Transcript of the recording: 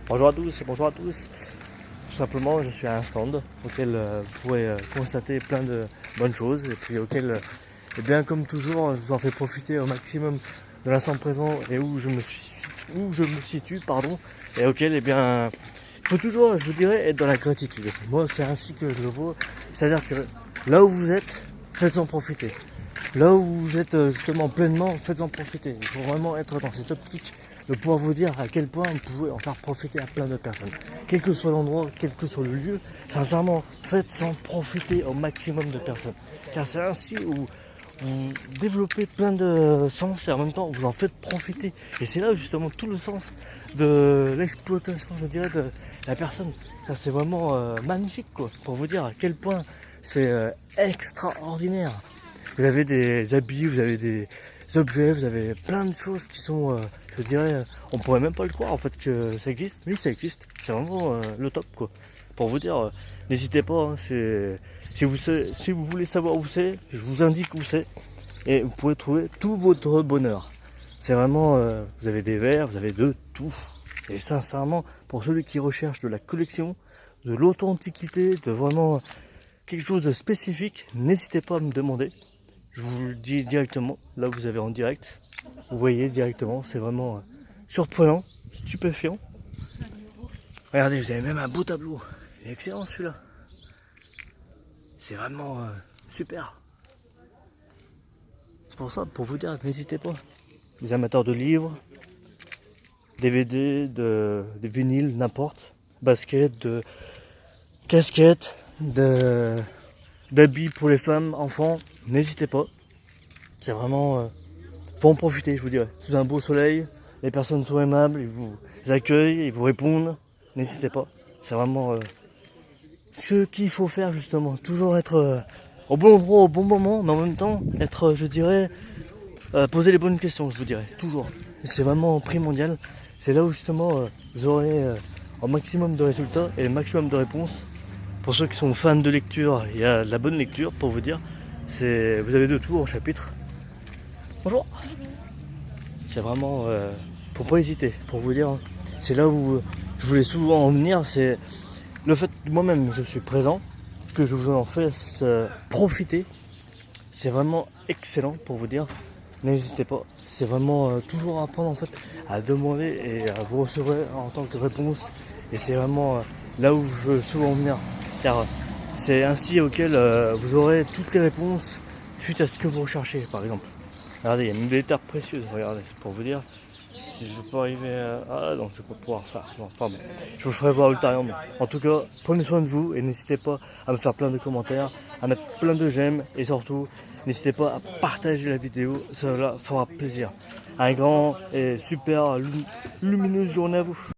Bonjour à tous et bonjour à tous. Tout simplement, je suis à un stand auquel vous pourrez constater plein de bonnes choses et puis auquel, et bien comme toujours, je vous en fais profiter au maximum de l'instant présent et où je me situe, pardon, et auquel, eh bien, il faut toujours, je vous dirais, être dans la gratitude. Moi, c'est ainsi que je le vois, c'est-à-dire que là où vous êtes, faites-en profiter. Là où vous êtes justement pleinement, faites-en profiter. Il faut vraiment être dans cette optique de pouvoir vous dire à quel point vous pouvez en faire profiter à plein de personnes. Quel que soit l'endroit, quel que soit le lieu, sincèrement, faites-en profiter au maximum de personnes. Car c'est ainsi où vous développez plein de sens et en même temps vous en faites profiter. Et c'est là justement tout le sens de l'exploitation, je dirais, de la personne. Ça c'est vraiment magnifique quoi, pour vous dire à quel point c'est extraordinaire. Vous avez des habits, vous avez des objets, vous avez plein de choses qui sont, je dirais, on pourrait même pas le croire en fait que ça existe, mais ça existe. C'est vraiment le top quoi. Pour vous dire, n'hésitez pas, hein, si vous voulez savoir où c'est, je vous indique où c'est et vous pouvez trouver tout votre bonheur. C'est vraiment, vous avez des verres, vous avez de tout. Et sincèrement, pour celui qui recherche de la collection, de l'authenticité, de vraiment quelque chose de spécifique, n'hésitez pas à me demander. Je vous le dis directement, là vous avez en direct, vous voyez directement, c'est vraiment surprenant, stupéfiant. Regardez, vous avez même un beau tableau, il est excellent celui-là. C'est vraiment super. C'est pour ça, pour vous dire, n'hésitez pas. Les amateurs de livres, DVD, de vinyles, n'importe, basket, de casquettes, d'habits pour les femmes, enfants, n'hésitez pas. C'est vraiment, faut en profiter, je vous dirais. Sous un beau soleil, les personnes sont aimables, ils vous accueillent, ils vous répondent. N'hésitez pas. C'est vraiment ce qu'il faut faire justement. Toujours être au bon endroit, au bon moment, mais en même temps être, je dirais, poser les bonnes questions, je vous dirais. Toujours. C'est vraiment primordial. C'est là où justement vous aurez un maximum de résultats et un maximum de réponses. Pour ceux qui sont fans de lecture, il y a de la bonne lecture pour vous dire. Vous avez de tout en chapitre. Bonjour. C'est vraiment, faut pas hésiter, pour vous dire. C'est là où je voulais souvent en venir, c'est le fait que moi-même je suis présent, que je vous en fasse profiter. C'est vraiment excellent pour vous dire. N'hésitez pas, c'est vraiment toujours à apprendre en fait, à demander et vous recevrez en tant que réponse. Et c'est vraiment là où je veux souvent en venir, car c'est ainsi auquel vous aurez toutes les réponses suite à ce que vous recherchez, par exemple. Regardez, il y a une terres précieuse, regardez, pour vous dire. Si je peux arriver à... Ah non, je vais pas pouvoir faire. Non, pardon. Je vous ferai voir ultérieurement. En tout cas, prenez soin de vous et n'hésitez pas à me faire plein de commentaires, à mettre plein de j'aime et surtout, n'hésitez pas à partager la vidéo, cela fera plaisir. Un grand et super lumineuse journée à vous.